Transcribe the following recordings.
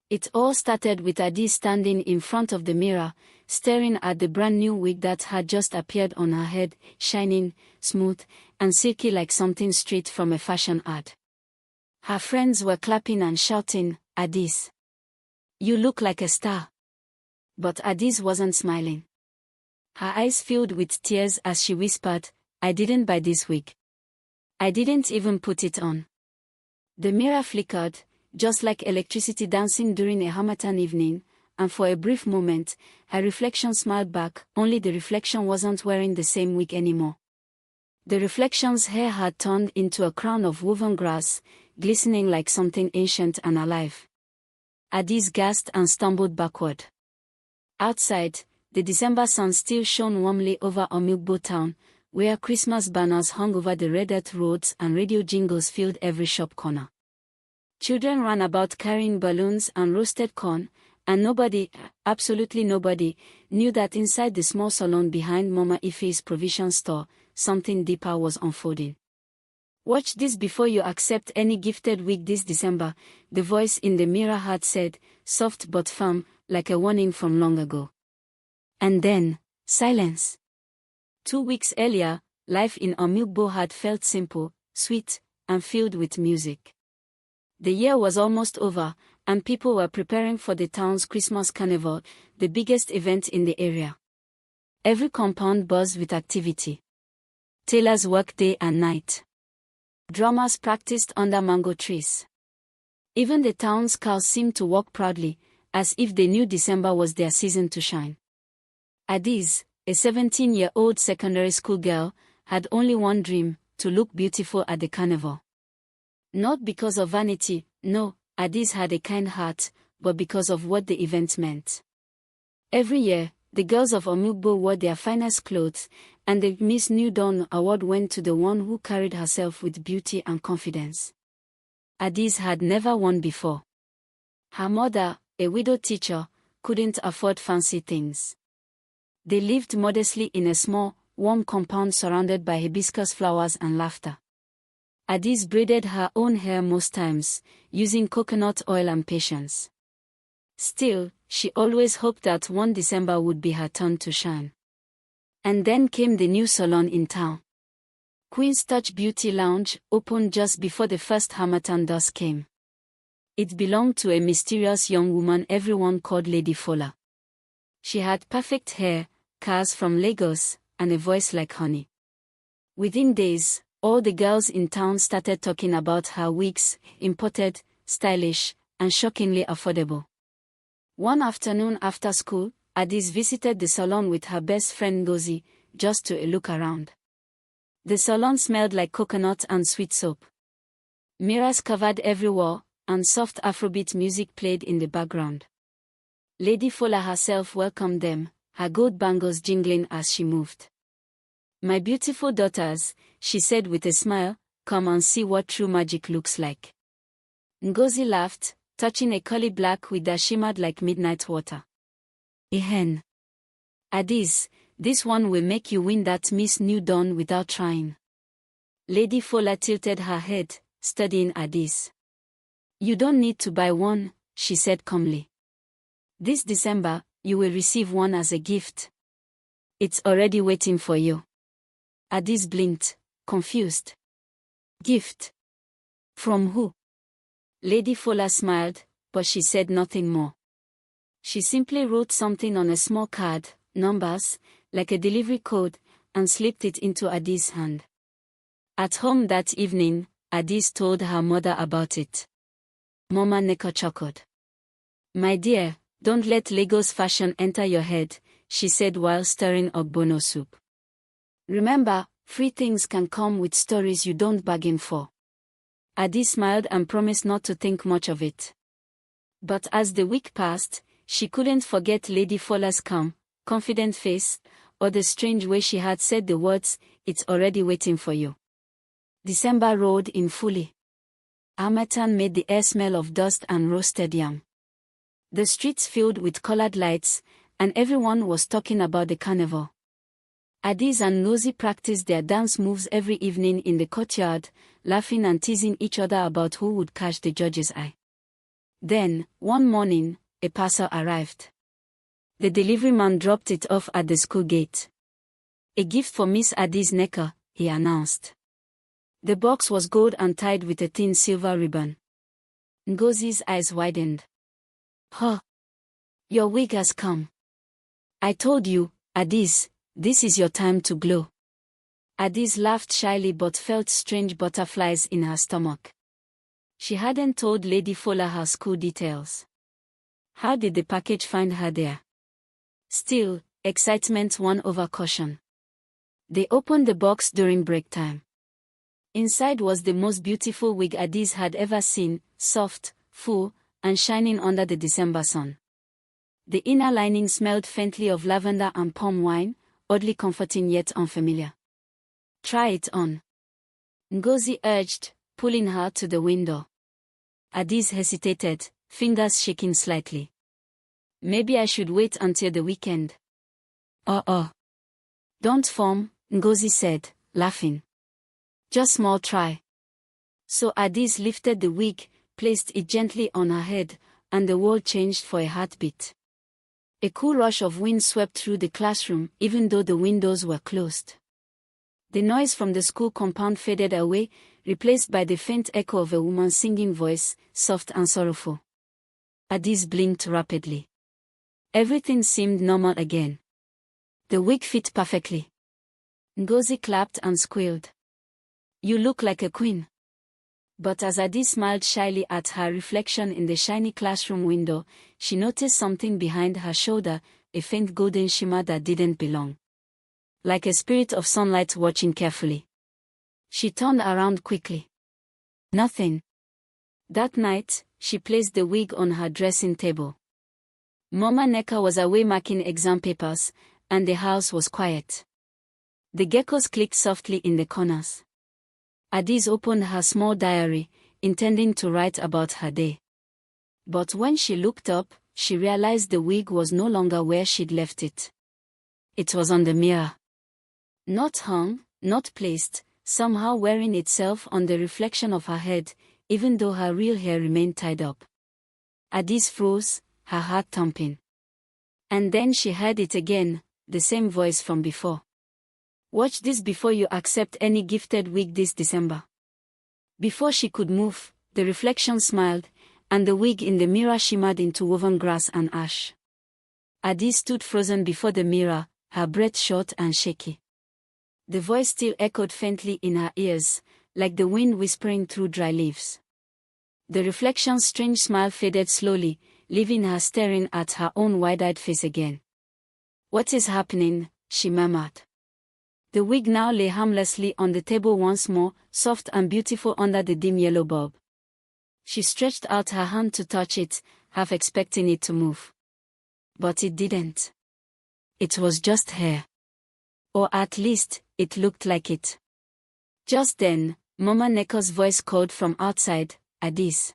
It all started with Adaeze standing in front of the mirror, staring at the brand new wig that had just appeared on her head, shining, smooth, and silky like something straight from a fashion ad. Her friends were clapping and shouting, "Adaeze, you look like a star." But Adaeze wasn't smiling. Her eyes filled with tears as she whispered, "I didn't buy this wig. I didn't even put it on." The mirror flickered, just like electricity dancing during a harmattan evening, and for a brief moment, her reflection smiled back, only the reflection wasn't wearing the same wig anymore. The reflection's hair had turned into a crown of woven grass, glistening like something ancient and alive. Adaeze gasped and stumbled backward. Outside, the December sun still shone warmly over Nma-Nta town, where Christmas banners hung over the red-dirt roads and radio jingles filled every shop corner. Children ran about carrying balloons and roasted corn, and nobody, absolutely nobody, knew that inside the small salon behind Mama Ife's provision store, something deeper was unfolding. "Watch this before you accept any gifted wig this December," the voice in the mirror had said, soft but firm, like a warning from long ago. And then, silence. 2 weeks earlier, life in Nma-Nta had felt simple, sweet, and filled with music. The year was almost over, and people were preparing for the town's Christmas carnival, the biggest event in the area. Every compound buzzed with activity. Tailors worked day and night. Drummers practiced under mango trees. Even the town's cows seemed to walk proudly, as if they knew December was their season to shine. Adaeze, a 17-year-old secondary school girl, had only one dream: to look beautiful at the carnival. Not because of vanity, no, Adaeze had a kind heart, but because of what the event meant. Every year, the girls of Nma-Nta wore their finest clothes, and the Miss New Dawn award went to the one who carried herself with beauty and confidence. Adaeze had never won before. Her mother, a widow teacher, couldn't afford fancy things. They lived modestly in a small, warm compound surrounded by hibiscus flowers and laughter. Adaeze braided her own hair most times, using coconut oil and patience. Still, she always hoped that one December would be her turn to shine. And then came the new salon in town. Queen's Touch Beauty Lounge opened just before the first harmattan dust came. It belonged to a mysterious young woman everyone called Lady Fola. She had perfect hair, cars from Lagos, and a voice like honey. Within days, all the girls in town started talking about her wigs, imported, stylish, and shockingly affordable. One afternoon after school, Adaeze visited the salon with her best friend Ngozi, just to look around. The salon smelled like coconut and sweet soap. Mirrors covered every wall, and soft Afrobeat music played in the background. Lady Fola herself welcomed them, her gold bangles jingling as she moved. "My beautiful daughters," she said with a smile, "come and see what true magic looks like." Ngozi laughed, touching a curly black wig that shimmered like midnight water. "A hen. Adaeze, this one will make you win that Miss New Dawn without trying." Lady Fola tilted her head, studying Adaeze. "You don't need to buy one," she said calmly. "This December, you will receive one as a gift. It's already waiting for you." Adaeze blinked, confused. "Gift? From who?" Lady Fola smiled, but she said nothing more. She simply wrote something on a small card, numbers, like a delivery code, and slipped it into Adaeze's hand. At home that evening, Adaeze told her mother about it. Mama Nneka chuckled. "My dear, don't let Lagos fashion enter your head," she said while stirring ogbono soup. "Remember, free things can come with stories you don't bargain for." Adaeze smiled and promised not to think much of it. But as the week passed, she couldn't forget Lady Fola's calm, confident face, or the strange way she had said the words, "It's already waiting for you." December rolled in fully. Harmattan made the air smell of dust and roasted yam. The streets filled with colored lights, and everyone was talking about the carnival. Adaeze and Ngozi practiced their dance moves every evening in the courtyard, laughing and teasing each other about who would catch the judge's eye. Then, one morning, a parcel arrived. The delivery man dropped it off at the school gate. A gift for Miss Adaeze Neka, he announced. The box was gold and tied with a thin silver ribbon. Ngozi's eyes widened. Huh! Your wig has come. I told you, Adaeze, this is your time to glow. Adaeze laughed shyly but felt strange butterflies in her stomach. She hadn't told Lady Fola her school details. How did the package find her there? Still, excitement won over caution. They opened the box during break time. Inside was the most beautiful wig Adaeze had ever seen, soft, full, and shining under the December sun. The inner lining smelled faintly of lavender and palm wine, oddly comforting yet unfamiliar. Try it on, Ngozi urged, pulling her to the window. Adaeze hesitated, fingers shaking slightly. Maybe I should wait until the weekend. Don't form, Ngozi said, laughing. Just small try. So Adaeze lifted the wig, placed it gently on her head, and the world changed for a heartbeat. A cool rush of wind swept through the classroom, even though the windows were closed. The noise from the school compound faded away, replaced by the faint echo of a woman's singing voice, soft and sorrowful. Adaeze blinked rapidly. Everything seemed normal again. The wig fit perfectly. Ngozi clapped and squealed. You look like a queen. But as Adaeze smiled shyly at her reflection in the shiny classroom window, she noticed something behind her shoulder, a faint golden shimmer that didn't belong. Like a spirit of sunlight watching carefully. She turned around quickly. Nothing. That night, she placed the wig on her dressing table. Mama Neka was away marking exam papers, and the house was quiet. The geckos clicked softly in the corners. Adaeze opened her small diary, intending to write about her day. But when she looked up, she realized the wig was no longer where she'd left it. It was on the mirror. Not hung, not placed, somehow wearing itself on the reflection of her head, even though her real hair remained tied up. Adaeze froze, her heart thumping. And then she heard it again, the same voice from before. Watch this before you accept any gifted wig this December. Before she could move, the reflection smiled, and the wig in the mirror shimmered into woven grass and ash. Adaeze stood frozen before the mirror, her breath short and shaky. The voice still echoed faintly in her ears, like the wind whispering through dry leaves. The reflection's strange smile faded slowly, leaving her staring at her own wide-eyed face again. What is happening? She murmured. The wig now lay harmlessly on the table once more, soft and beautiful under the dim yellow bulb. She stretched out her hand to touch it, half expecting it to move. But it didn't. It was just hair. Or at least, it looked like it. Just then, Mama Neka's voice called from outside, Adaeze.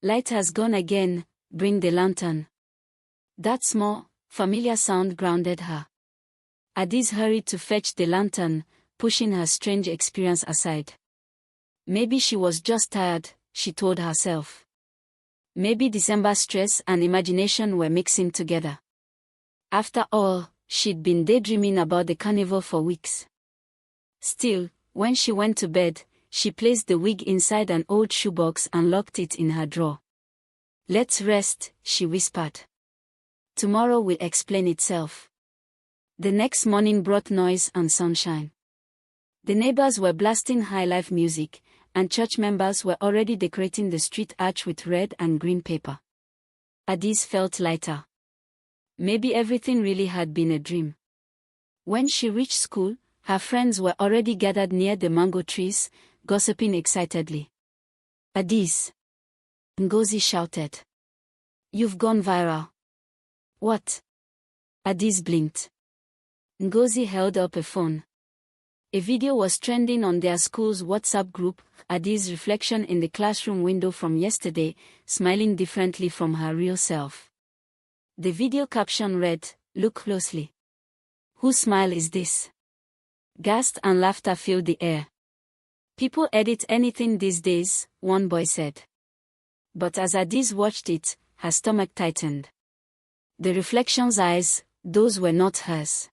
Light has gone again, bring the lantern. That small, familiar sound grounded her. Adaeze hurried to fetch the lantern, pushing her strange experience aside. Maybe she was just tired, she told herself. Maybe December stress and imagination were mixing together. After all, she'd been daydreaming about the carnival for weeks. Still, when she went to bed, she placed the wig inside an old shoebox and locked it in her drawer. Let's rest, she whispered. Tomorrow will explain itself. The next morning brought noise and sunshine. The neighbors were blasting high-life music, and church members were already decorating the street arch with red and green paper. Adaeze felt lighter. Maybe everything really had been a dream. When she reached school, her friends were already gathered near the mango trees, gossiping excitedly. Adaeze! Ngozi shouted. You've gone viral. What? Adaeze blinked. Ngozi held up a phone. A video was trending on their school's WhatsApp group, Adaeze's reflection in the classroom window from yesterday, smiling differently from her real self. The video caption read, "Look closely. Whose smile is this?" Gasps and laughter filled the air. People edit anything these days, one boy said. But as Adaeze watched it, her stomach tightened. The reflection's eyes, those were not hers.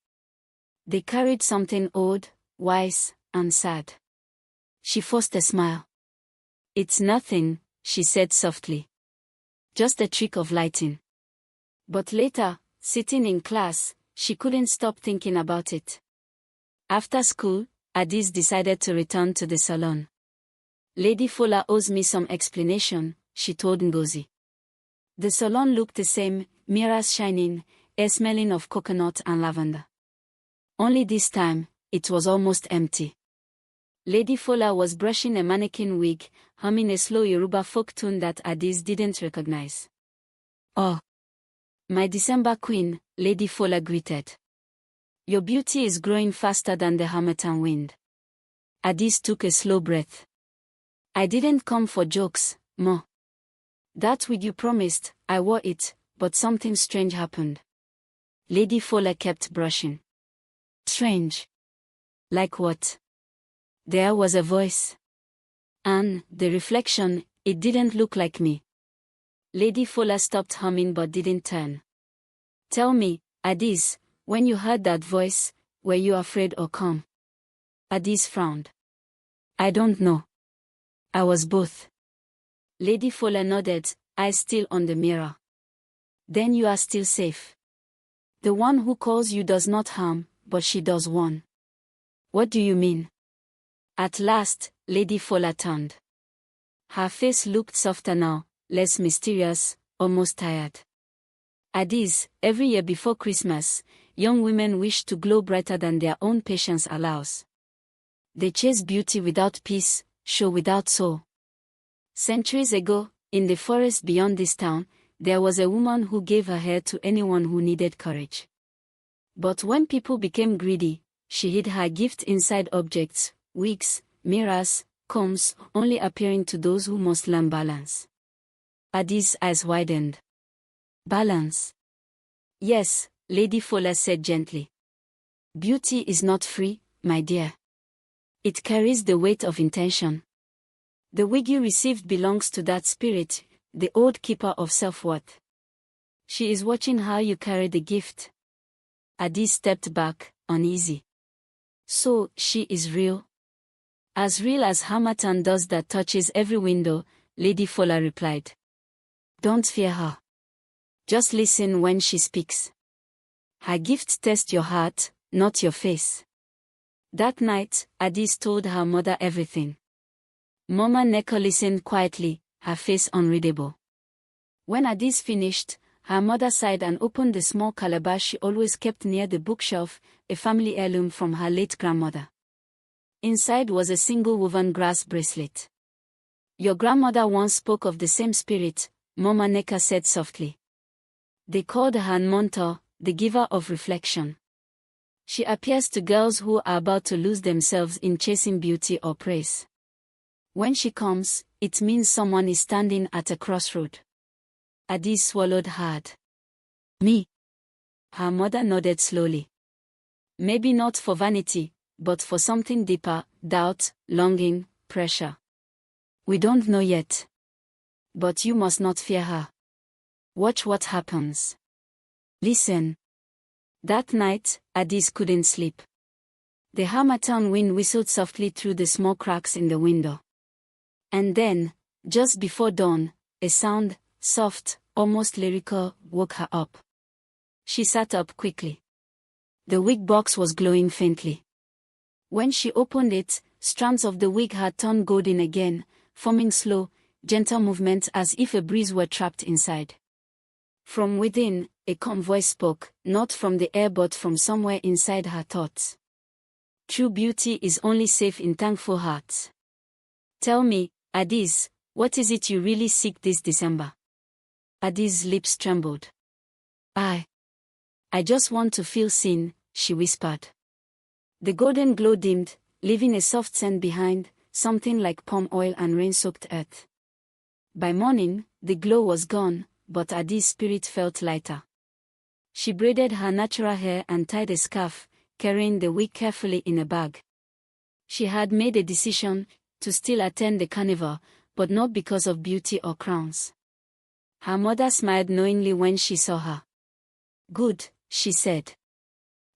They carried something old, wise, and sad. She forced a smile. "It's nothing," she said softly. "Just a trick of lighting." But later, sitting in class, she couldn't stop thinking about it. After school, Adaeze decided to return to the salon. "Lady Fola owes me some explanation," she told Ngozi. The salon looked the same, mirrors shining, air smelling of coconut and lavender. Only this time, it was almost empty. Lady Fola was brushing a mannequin wig, humming a slow Yoruba folk tune that Adaeze didn't recognize. "Oh, my December queen," Lady Fola greeted. "Your beauty is growing faster than the Harmattan wind." Adaeze took a slow breath. "I didn't come for jokes, Ma. That wig you promised, I wore it, but something strange happened." Lady Fola kept brushing. "Strange? Like what?" There was a voice. "And the reflection, it didn't look like me." Lady Fola stopped humming but didn't turn. "Tell me, Adaeze, when you heard that voice, were you afraid or calm?" Adaeze frowned. "I don't know. I was both." Lady Fola nodded, eyes still on the mirror. "Then you are still safe. The one who calls you does not harm, but she does warn." "What do you mean?" At last, Lady Fola turned. Her face looked softer now, less mysterious, almost tired. "Adaeze, every year before Christmas, young women wish to glow brighter than their own patience allows. They chase beauty without peace, show without soul. Centuries ago, in the forest beyond this town, there was a woman who gave her hair to anyone who needed courage. But when people became greedy, she hid her gift inside objects, wigs, mirrors, combs, only appearing to those who must learn balance." Adaeze's eyes widened. "Balance?" "Yes," Lady Fola said gently. "Beauty is not free, my dear. It carries the weight of intention. The wig you received belongs to that spirit, the old keeper of self-worth. She is watching how you carry the gift." Adaeze stepped back, uneasy. "So, she is real?" "As real as Harmattan dust that touches every window," Lady Fola replied. "Don't fear her. Just listen when she speaks. Her gifts test your heart, not your face." That night, Adaeze told her mother everything. Nma-Nta listened quietly, her face unreadable. When Adaeze finished, her mother sighed and opened the small calabash she always kept near the bookshelf, a family heirloom from her late grandmother. Inside was a single woven grass bracelet. "Your grandmother once spoke of the same spirit," Nma-Nta said softly. "They called her Nma-Nta, the giver of reflection. She appears to girls who are about to lose themselves in chasing beauty or praise. When she comes, it means someone is standing at a crossroad." Adaeze swallowed hard. "Me?" Her mother nodded slowly. "Maybe not for vanity, but for something deeper, doubt, longing, pressure. We don't know yet. But you must not fear her. Watch what happens. Listen." That night, Adaeze couldn't sleep. The Harmattan wind whistled softly through the small cracks in the window. And then, just before dawn, a sound, soft, almost lyrical, woke her up. She sat up quickly. The wig box was glowing faintly. When she opened it, strands of the wig had turned golden again, forming slow, gentle movements as if a breeze were trapped inside. From within, a calm voice spoke, not from the air but from somewhere inside her thoughts. "True beauty is only safe in thankful hearts. Tell me, Adaeze, what is it you really seek this December?" Adaeze's lips trembled. I just want to feel seen," she whispered. The golden glow dimmed, leaving a soft scent behind, something like palm oil and rain-soaked earth. By morning, the glow was gone, but Adaeze's spirit felt lighter. She braided her natural hair and tied a scarf, carrying the wig carefully in a bag. She had made a decision to still attend the carnival, but not because of beauty or crowns. Her mother smiled knowingly when she saw her. "Good," she said.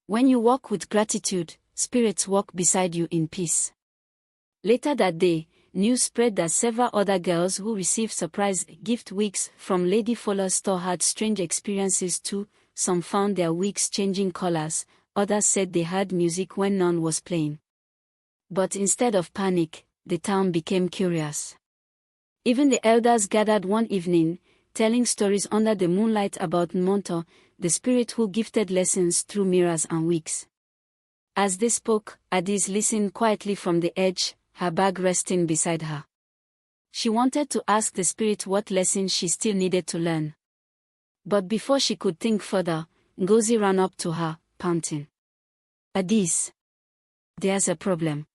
"When you walk with gratitude, spirits walk beside you in peace." Later that day, news spread that several other girls who received surprise gift wigs from Lady Fuller's store had strange experiences too. Some found their wigs changing colors, others said they heard music when none was playing. But instead of panic, the town became curious. Even the elders gathered one evening, telling stories under the moonlight about Nma-Nta, the spirit who gifted lessons through mirrors and wigs. As they spoke, Adaeze listened quietly from the edge, her bag resting beside her. She wanted to ask the spirit what lessons she still needed to learn. But before she could think further, Ngozi ran up to her, panting. "Adaeze, there's a problem.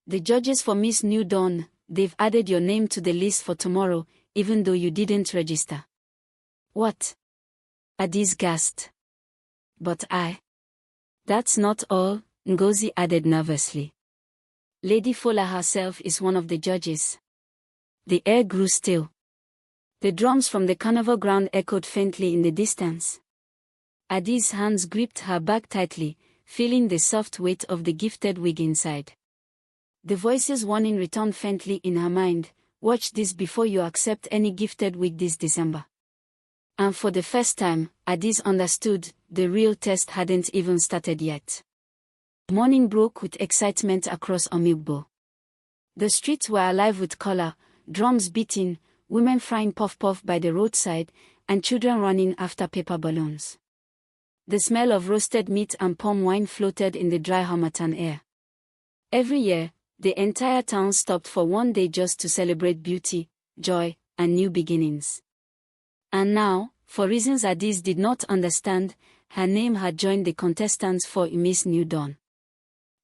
The judges for Miss New Dawn, they've added your name to the list for tomorrow, even though you didn't register." "What?" Adaeze gasped. "But That's not all," Ngozi added nervously. "Lady Fuller herself is one of the judges." The air grew still. The drums from the carnival ground echoed faintly in the distance. Adaeze's hands gripped her bag tightly, feeling the soft weight of the gifted wig inside. The voice's warning returned faintly in her mind: "Watch this before you accept any gifted wig this December." And for the first time, Adaeze understood, the real test hadn't even started yet. Morning broke with excitement across Omugbo. The streets were alive with color, drums beating, women frying puff-puff by the roadside, and children running after paper balloons. The smell of roasted meat and palm wine floated in the dry Harmattan air. Every year, the entire town stopped for one day just to celebrate beauty, joy, and new beginnings. And now, for reasons Adaeze did not understand, her name had joined the contestants for Miss New Dawn.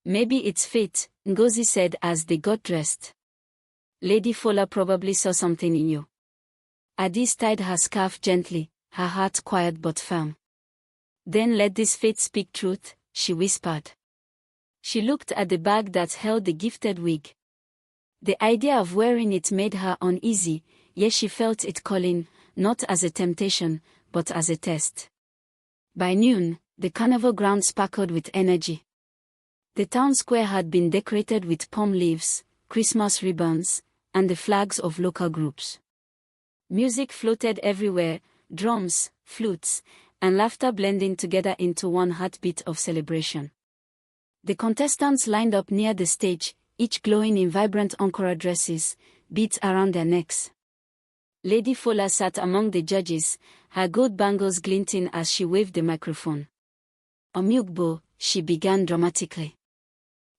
"Maybe it's fate," Ngozi said as they got dressed. "Lady Fuller probably saw something in you." Adaeze tied her scarf gently, her heart quiet but firm. "Then let this fate speak truth," she whispered. She looked at the bag that held the gifted wig. The idea of wearing it made her uneasy, yet she felt it calling, not as a temptation, but as a test. By noon, the carnival ground sparkled with energy. The town square had been decorated with palm leaves, Christmas ribbons, and the flags of local groups. Music floated everywhere, drums, flutes, and laughter blending together into one heartbeat of celebration. The contestants lined up near the stage, each glowing in vibrant Ankara dresses, beads around their necks. Lady Fuller sat among the judges, her gold bangles glinting as she waved the microphone. "Omugbo," she began dramatically.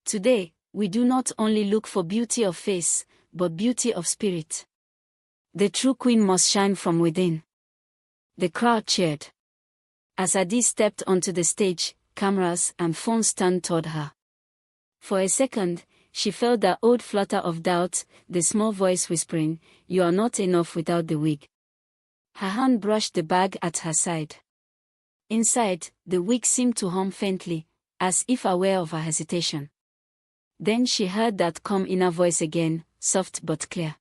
"Today, we do not only look for beauty of face, but beauty of spirit. The true queen must shine from within." The crowd cheered. As Adaeze stepped onto the stage, cameras and phones turned toward her. For a second, she felt that old flutter of doubt, the small voice whispering, "You are not enough without the wig." Her hand brushed the bag at her side. Inside, the wig seemed to hum faintly, as if aware of her hesitation. Then she heard that calm inner voice again, soft but clear.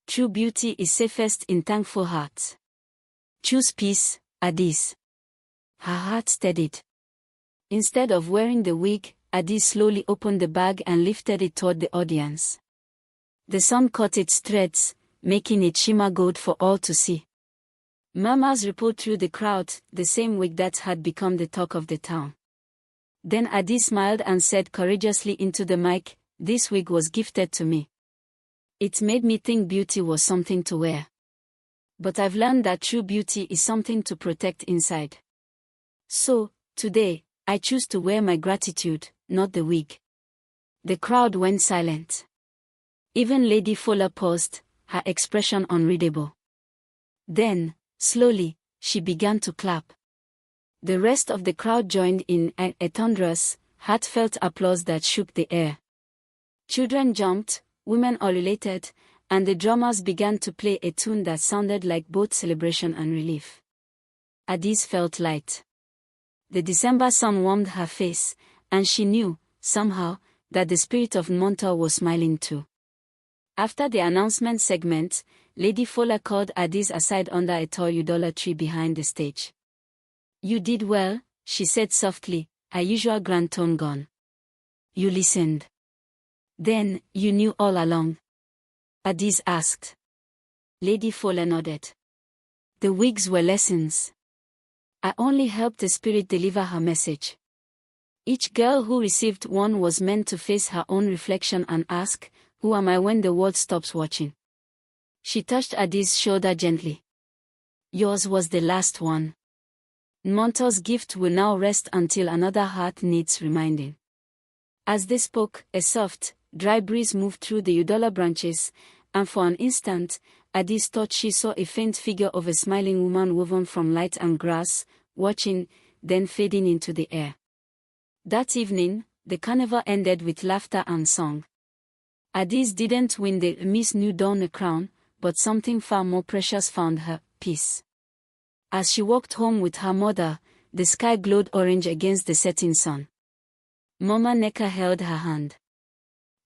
"True beauty is safest in thankful hearts. Choose peace, Adaeze." Her heart steadied. Instead of wearing the wig, Adaeze slowly opened the bag and lifted it toward the audience. The sun caught its threads, making it shimmer gold for all to see. Murmurs rippled through the crowd, the same wig that had become the talk of the town. Then Adaeze smiled and said courageously into the mic, "This wig was gifted to me. It made me think beauty was something to wear. But I've learned that true beauty is something to protect inside. So, today, I choose to wear my gratitude, not the wig." The crowd went silent. Even Lady Fuller paused, her expression unreadable. Then, slowly, she began to clap. The rest of the crowd joined in a thunderous, heartfelt applause that shook the air. Children jumped, women ululated, and the drummers began to play a tune that sounded like both celebration and relief. Adaeze felt light. The December sun warmed her face, and she knew, somehow, that the spirit of Nma-Nta was smiling too. After the announcement segment, Lady Fowler called Adaeze aside under a tall Udala tree behind the stage. "You did well," she said softly, her usual grand tone gone. "You listened. Then, you knew all along?" Adaeze asked. Lady Fowler nodded. "The wigs were lessons. I only helped the spirit deliver her message." Each girl who received one was meant to face her own reflection and ask, "Who am I when the world stops watching?" She touched Adaeze's shoulder gently. "Yours was the last one. Nma-Nta's gift will now rest until another heart needs reminding." As they spoke, a soft, dry breeze moved through the Udala branches, and for an instant, Adaeze thought she saw a faint figure of a smiling woman woven from light and grass, watching, then fading into the air. That evening, the carnival ended with laughter and song. Adaeze didn't win the Miss New Dawn a crown, but something far more precious found her, peace. As she walked home with her mother, the sky glowed orange against the setting sun. Nma-Nta held her hand.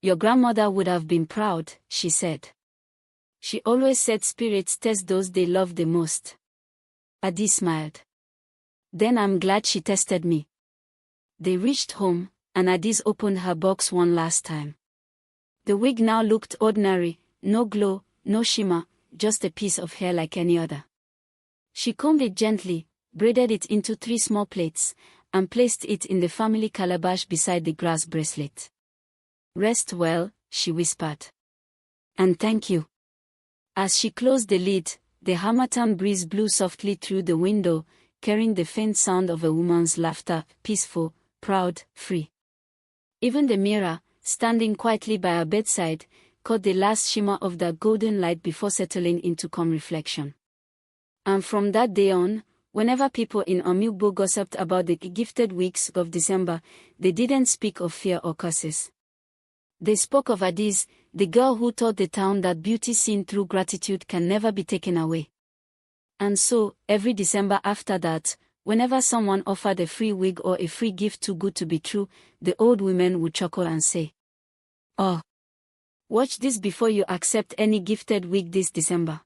"Your grandmother would have been proud," she said. "She always said spirits test those they love the most." Adaeze smiled. "Then I'm glad she tested me." They reached home, and Adaeze opened her box one last time. The wig now looked ordinary, no glow, no shimmer, just a piece of hair like any other. She combed it gently, braided it into 3 small plaits, and placed it in the family calabash beside the grass bracelet. "Rest well," she whispered. "And thank you." As she closed the lid, the harmattan breeze blew softly through the window, carrying the faint sound of a woman's laughter, peaceful, proud, free. Even the mirror, standing quietly by her bedside, caught the last shimmer of that golden light before settling into calm reflection. And from that day on, whenever people in Omugbo gossiped about the gifted weeks of December, they didn't speak of fear or curses. They spoke of Adaeze, the girl who taught the town that beauty seen through gratitude can never be taken away. And so, every December after that, whenever someone offered a free wig or a free gift too good to be true, the old women would chuckle and say, "Oh, watch this before you accept any gifted wig this December."